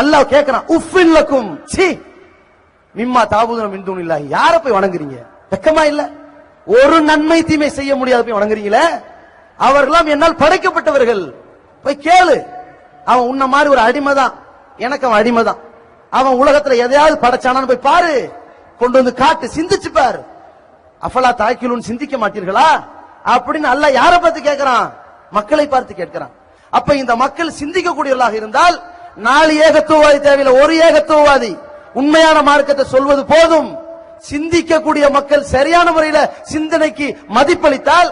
அல்லாஹ் கேக்குறான் உஃபின் லக்கும் சி மிம்மா தாபூதுன மின் தூனில்லாஹி. யார போய் வணங்குறீங்க? வெக்கமா இல்ல? ஒரு நன்மை தீமை செய்ய முடியாத போய் வணங்குறீங்களே. அவர்களாம் என்னால் படைக்கப்பட்டவர்கள். போய் கேளு. அவன் உன்ன மாதிரி ஒரு அடிமைதான், எனக்கு அவன் அடிமைதான். அவன் உலகத்துல எதையாவது படைச்சானான்னு போய் பாரு, கொண்டு வந்து காட்டு, சிந்திச்சு பாரு. அஃபலா தாக்கிலுன்னு சிந்திக்க மாட்டீர்களா அப்படின்னு அல்லாஹ் யாரை பார்த்து கேட்கிறான்? மக்களை பார்த்து கேட்கிறான். அப்ப இந்த மக்கள் சிந்திக்க கூடியவர்களாக இருந்தால் 4 ஏகத்துவவாதி தேவையில்லை, ஒரு ஏகத்துவவாதி உண்மையான மார்க்கத்தை சொல்வது போதும். சிந்திக்கக்கூடிய மக்கள் சரியான முறையில சிந்தனைக்கு மதிப்பளித்தால்,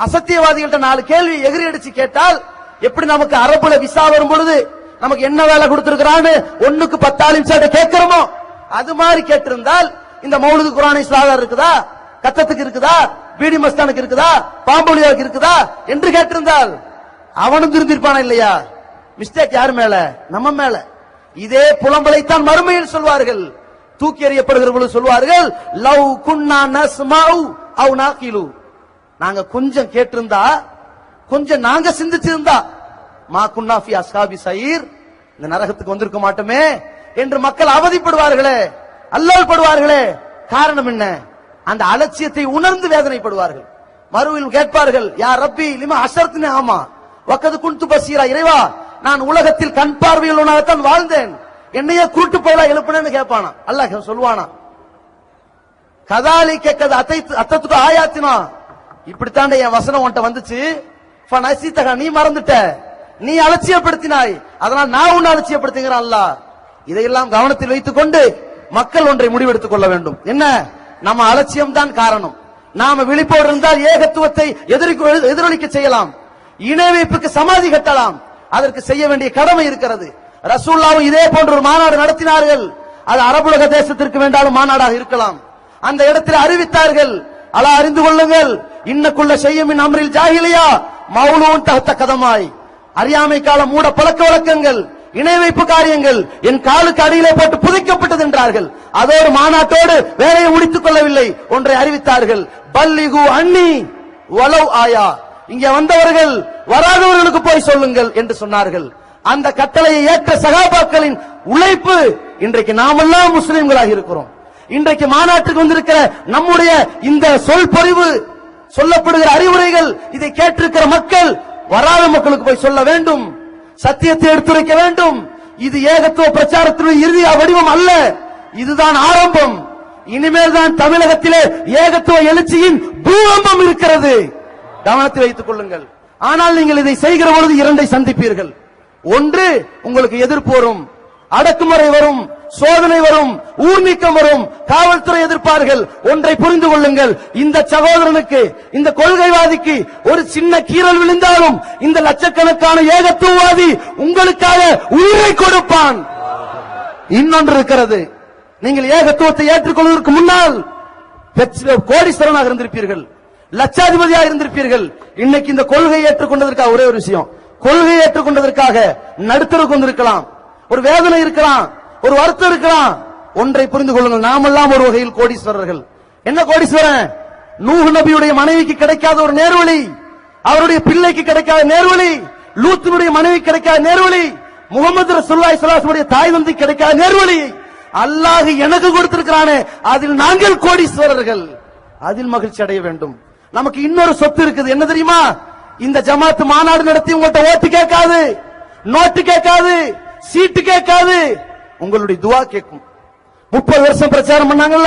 அசத்தியவாதிகள்ட்ட 4 கேள்வி எகிரி அடிச்சு கேட்டால், எப்படி நமக்கு அரபுல விசா வரும் பொழுது நமக்கு என்ன வேலை கொடுத்திருக்கிறான்னு 1க்கு 10 ஆலிம்சாட்ட கேட்கிறோமோ அது மாதிரி கேட்டிருந்தால், இந்த மௌலுது குர்ஆனை இஸ்லாதார் இருக்குதா, கத்தத்துக்கு இருக்குதா, பீடி மஸ்தானுக்கு இருக்குதா, பாம்பொழியாவுக்கு இருக்குதா என்று கேட்டிருந்தால் அவனும் திருந்திருப்பானா இல்லையா? மிஸ்டேக் யார் மேல? நம்ம மேல. இதே புலம்பலைத்தான் மறுமையில் சொல்வார்கள். தூக்கி எறியப்படுகிற பொழுது சொல்வார்கள், லவ் குன்னா நஸ்மஉ அவ் நாகிலு. நாங்க கொஞ்சம் கேட்டிருந்தா, கொஞ்சம் நாங்க சிந்திச்சிருந்தா, மா குன்னா ஃபி அஸ்ஹாபி ஸயீர், இந்த நரகத்துக்கு வந்திருக்க மாட்டோமே என்று மக்கள் அவதிப்படுவார்களே, அல்லல்படுவார்களே. காரணம் என்ன? அந்த அலட்சியத்தை உணர்ந்து வேதனைப்படுவார்கள். மறுவில் கேட்பார்கள், யா ரப்பி லிமா அஷர்த்னி ஆமா வக்கது குன்து பசீரா. இறைவா, நான் உலகத்தில் கண் பார்வையுள்ளவனாகத்தான் வாழ்ந்தேன், என்னையே குருட்டு போல எழுப்பினேன்னு கேட்பானா. அல்லாஹ் சொல்வானா, கதாலி கேட்கது அத்தத்துக்கு ஆயாத்தினா, இப்படித்தாண்ட என் வசனம் உன்ட்ட வந்துச்சு, நீ மறந்துட்ட, நீ அலட்சியப்படுத்தினாய், அதனால் நான் உன்னை அலட்சியப்படுத்துகிறான் அல்லாஹ். இதையெல்லாம் கவனத்தில் வைத்துக் கொண்டு மக்கள் ஒன்றை முடிவெடுத்துக் கொள்ள வேண்டும். என்ன? நம்ம அலட்சியம் தான் காரணம். நாம விழிப்போடு இருந்தால் ஏகத்துவத்தை எதிரொலிக்க செய்யலாம், இணை வைப்புக்கு சமாதி கட்டலாம். அதற்கு செய்ய வேண்டிய கடமை இருக்கிறது. ரசூலுல்லாஹ் இதே போன்ற ஒரு மாநாடு நடத்தினார்கள். அது அரபுலக தேசத்திற்கு வேண்டாலும் மாநாடாக இருக்கலாம். அந்த இடத்தில் அறிவித்தார்கள், அலா அறிந்து கொள்ளுங்கள், இன்னக்குள்ள செய்யமின் அம்ரில் ஜாஹிலியா மௌலூன் தஹ்த கதமாய். அறியாமை கால மூட பழக்க வழக்கங்கள், இணை வைப்பு காரியங்கள் என் காலுக்கு அடியிலே போட்டு புதைக்கப்பட்டது என்றார்கள். அதோடு மாநாட்டோடு வேலையை முடித்துக் கொள்ளவில்லை, ஒன்றை அறிவித்தார்கள், பல்லிகு அன்னி வலவ் ஆயா. இங்க வந்தவர்கள் வராதவர்களுக்கு போய் சொல்லுங்கள் என்று சொன்னார்கள். அந்த கட்டளையை ஏற்ற சகாபாக்களின் உழைப்பு இன்றைக்கு நாமெல்லாம் முஸ்லிம்களாக இருக்கிறோம். இன்றைக்கு மாநாட்டுக்கு வந்திருக்கிற நம்முடைய இந்த சொல் பொறிவு, சொல்லப்படுகிற அறிவுரைகள், இதை கேட்டிருக்கிற மக்கள் வராத மக்களுக்கு போய் சொல்ல வேண்டும், சத்தியத்தை எடுத்துரைக்க வேண்டும். இது ஏகத்துவ பிரச்சாரத்தினுடைய இறுதி வடிவம் அல்ல, இதுதான் ஆரம்பம். இனிமேல் தான் தமிழகத்திலே ஏகத்துவ எழுச்சியின் பூகம்பம் இருக்கிறது. கவனத்தில் வைத்துக் கொள்ளுங்கள். ஆனால் நீங்கள் இதை செய்கிற பொழுது 2ஐ சந்திப்பீர்கள். ஒன்று, உங்களுக்கு எதிர்ப்பு வரும், அடக்குமுறை வரும், சோதனை வரும், ஊர் நீக்கம் வரும், காவல்துறை எதிர்ப்பார்கள். ஒன்றை புரிந்து கொள்ளுங்கள், இந்த சகோதரனுக்கு, இந்த கொள்கைவாதிக்கு ஒரு சின்ன கீறல் விழுந்தாலும் இந்த லட்சக்கணக்கான ஏகத்துவவாதி உங்களுக்காக உயிரை கொடுப்பான். இன்னொன்று இருக்கிறது, நீங்கள் ஏகத்துவத்தை ஏற்றுக்கொள்வதற்கு முன்னால் கோடீஸ்வரனாக இருந்திருப்பீர்கள், லட்சாதிபதியாக இருந்திருப்பீர்கள். இன்னைக்கு இந்த கொள்கையை ஏற்றுக்கொண்டதற்காக ஒரே ஒரு விஷயம், கொள்கையை ஏற்றுக்கொண்டதற்காக நடுத்தருக்கு வந்திருக்கலாம், ஒரு வேதனை இருக்கலாம், ஒரு வருத்தம் இருக்கலாம். ஒன்றை புரிந்து கொள்ளுங்கள், நாமெல்லாம் ஒரு வகையில் கோடீஸ்வரர்கள். என்ன கோடீஸ்வரன்? நூஹ் நபியுடைய மனைவிக்கு கிடைக்காத ஒரு நேர்வழி, அவருடைய பிள்ளைக்கு கிடைக்காத நேர்வழி, லூத்தினுடைய மனைவி கிடைக்காத நேர்வழி, முகமது ரசூலுல்லாஹி ஸல்லல்லாஹு அலைஹி வஸல்லம் தாய் தந்தை கிடைக்காத நேர்வழி அல்லாஹ் எனக்கு கொடுத்திருக்கிறானே, அதில் நாங்கள் கோடீஸ்வரர்கள். அதில் மகிழ்ச்சி அடைய வேண்டும். நமக்கு இன்னொரு சொத்து இருக்குது, என்ன தெரியுமா? இந்த ஜமாத் மாநாடு நடத்தி உங்கள்கிட்ட ஓட்டு கேட்காது, நோட்டு கேட்காது, சீட்டு கேட்காது, உங்களுடைய துவா கேட்கும். 30 வருஷம் பிரச்சாரம் பண்ணாங்கல்ல,